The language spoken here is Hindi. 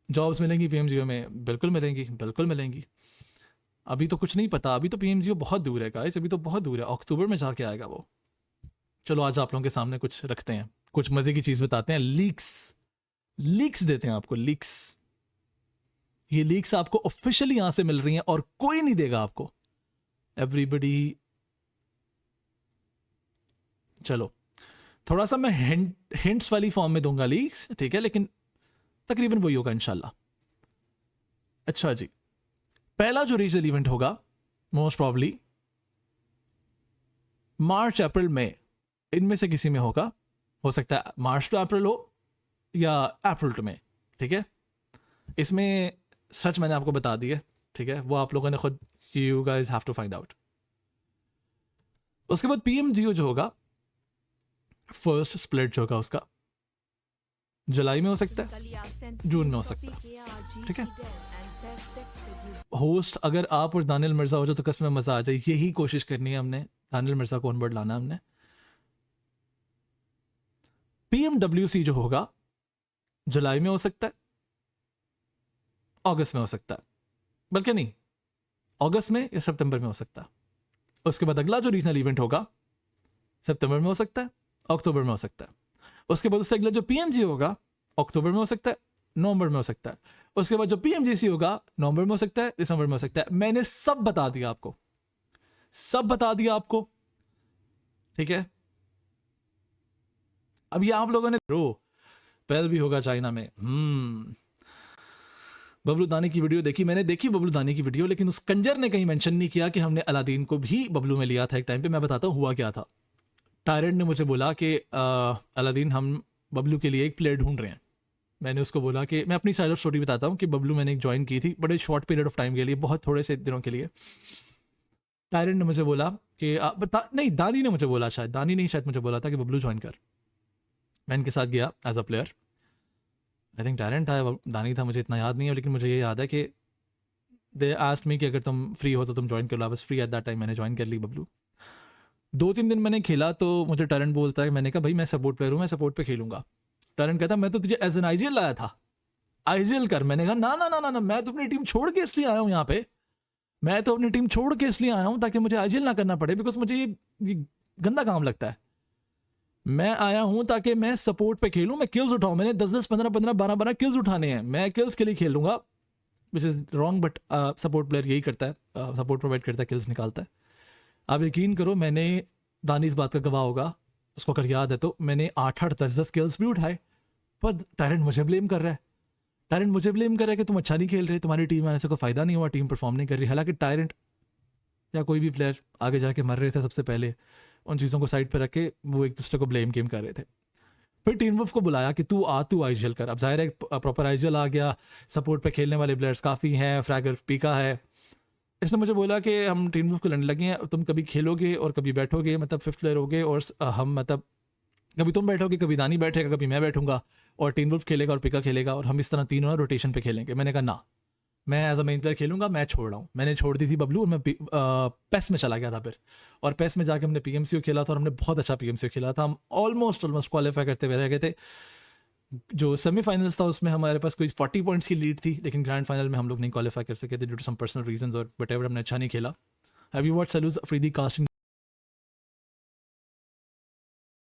जॉब्स मिलेंगी पीएमजीओ में? बिल्कुल मिलेंगी, बिल्कुल मिलेंगी। अभी तो कुछ नहीं पता, अभी तो पीएमजीओ बहुत दूर है गाइस, अभी तो बहुत दूर है, अक्टूबर में जाके आएगा वो। चलो आज आप लोगों के सामने कुछ रखते हैं, कुछ मजे की चीज बताते हैं। लीक्स, लीक्स देते हैं आपको, लीक्स। ये लीक्स आपको ऑफिशियली यहां से मिल रही हैं और कोई नहीं देगा आपको। एवरीबडी, चलो थोड़ा सा मैं हिंट्स वाली फॉर्म में दूंगा लीक्स, ठीक है, लेकिन तकरीबन वही होगा इंशाल्लाह। अच्छा जी, पहला जो रीजनल इवेंट होगा मोस्ट प्रॉब्ली मार्च अप्रैल मई, इनमें से किसी में होगा। हो सकता है मार्च टू अप्रैल हो या अप्रैल टू मई, ठीक है। इसमें सच मैंने आपको बता दिया, ठीक है, वो आप लोगों ने खुद, you guys have to find out. उसके बाद पीएमजीओ जो होगा, फर्स्ट स्प्लिट जो होगा उसका जुलाई में हो सकता है, जून में हो सकता है, ठीक है। होस्ट अगर आप और दानिल मिर्जा हो जाए तो कसम मजा आ जाए, यही कोशिश करनी है हमने, दानिल मिर्जा को ऑनबोर्ड लाना है हमने। पीएमडब्ल्यूसी जो होगा जुलाई में हो सकता है, अगस्त में हो सकता है, बल्कि नहीं, अगस्त में या सितंबर में हो सकता है। उसके बाद अगला जो रीजनल इवेंट होगा सितंबर में हो सकता है, अक्टूबर में हो सकता है। उसके बाद उससे अगला जो पीएमजी होगा अक्टूबर में हो सकता है, नवंबर में हो सकता है। उसके बाद जो पीएमजीसी होगा नवंबर में हो सकता है, दिसंबर में हो सकता है। मैंने सब बता दिया आपको, सब बता दिया आपको, ठीक है। अब ये आप लोगों ने रो पहल भी होगा चाइना में। बबलू दानी की वीडियो देखी मैंने, देखी बबलू दानी की वीडियो, लेकिन उस कंजर ने कहीं मेंशन नहीं किया कि हमने अलादीन को भी बबलू में लिया था एक टाइम पे। मैं बताता हूँ हुआ क्या था। टायरेंट ने मुझे बोला कि अलादीन हम बबलू के लिए एक प्लेयर ढूंढ रहे हैं। मैंने उसको बोला कि मैं अपनी साइड ऑफ स्टोरी बताता हूँ कि बबलू मैंने एक ज्वाइन की थी बड़े शॉर्ट पीरियड ऑफ टाइम के लिए, बहुत थोड़े से दिनों के लिए। टायरेंट ने मुझे बोला कि नहीं, दानी ने मुझे बोला, शायद दानी ने शायद मुझे बोला था कि बबलू ज्वाइन कर। मैं इनके साथ गया as a player. I think टायरेंट था, दानी था, मुझे इतना याद नहीं है, लेकिन मुझे ये याद है कि दे आस्क्ड मी कि अगर तुम फ्री हो तो तुम ज्वाइन कर लो। I was free at that time, मैंने ज्वाइन कर ली बबलू। 2-3 दिन मैंने खेला तो मुझे टायरेंट बोलता है, मैंने कहा भाई मैं सपोर्ट प्लेयर हूँ, मैं सपोर्ट पे खेलूंगा। टायरेंट कहता मैं तो तुझे एज एन आईजीएल लाया था, आईजीएल कर। मैंने कहा ना ना ना ना ना, मैं तो अपनी टीम छोड़ के इसलिए आया हूँ यहाँ पे, मैं तो अपनी टीम छोड़ के इसलिए आया हूँ ताकि मुझे आईजीएल ना करना पड़े, बिकॉज मुझे ये गंदा काम लगता है। मैं आया हूँ ताकि मैं सपोर्ट पे खेलूँ, मैं किल्स उठाऊँ। मैंने 10-10, 15-15, 12-12 किल्स उठाने हैं, मैं किल्स के लिए खेलूंगा, which is wrong, but support player यही करता है, सपोर्ट प्रोवाइड करता है, किल्स निकालता है। आप यकीन करो, मैंने, दानी इस बात का गवाह होगा, उसको अगर याद है तो, मैंने 8-8, 10-10 किल्स भी उठाए, पर टायरेंट मुझे ब्लेम कर रहा है। टायरेंट मुझे ब्लेम कर रहा है कि तुम अच्छा नहीं खेल रहे, तुम्हारी टीम आने से कोई फायदा नहीं हुआ, टीम परफॉर्म नहीं कर रही। हालांकि टायरेंट या कोई भी प्लेयर आगे जाके मर रहे थे सबसे पहले, उन चीज़ों को साइड पर रख के वो एक दूसरे को ब्लेम गेम कर रहे थे। फिर टीम वुल्फ को बुलाया कि तू आईजीएल कर। अब जाहिर है प्रॉपर आईजीएल आ गया, सपोर्ट पे खेलने वाले प्लेयर्स काफ़ी हैं, फ्रैगर पीका है। इसने मुझे बोला कि हम टीम वुल्फ को लड़ने लगे हैं, तुम कभी खेलोगे और कभी बैठोगे, मतलब 5th प्लेयर होगे, और हम मतलब कभी तुम बैठोगे, कभी दानी बैठेगा, कभी मैं बैठूंगा, और टीम वुल्फ खेलेगा और पिका खेलेगा, और हम इस तरह तीनों रोटेशन पे खेलेंगे। मैंने कहा ना, मैं एज अ मेन प्लेयर खेलूंगा, मैं छोड़ रहा हूँ। मैंने छोड़ दी थी बबलू और मैं पेस में चला गया था फिर, और पेस में जाके हमने पीएमसीओ खेला था और हमने बहुत अच्छा पीएमसीओ खेला था। हम ऑलमोस्ट क्वालिफाई करते हुए रह गए थे। जो सेमीफाइनल्स था उसमें हमारे पास कोई 40 पॉइंट्स की लीड थी, लेकिन ग्रैंड फाइनल में हम लोग नहीं क्वालिफाई कर सके थे due to some personal reasons, और वट एवर हमने अच्छा नहीं खेला। हैव यू वॉच्ड सलूज अफरीदी कास्टिंग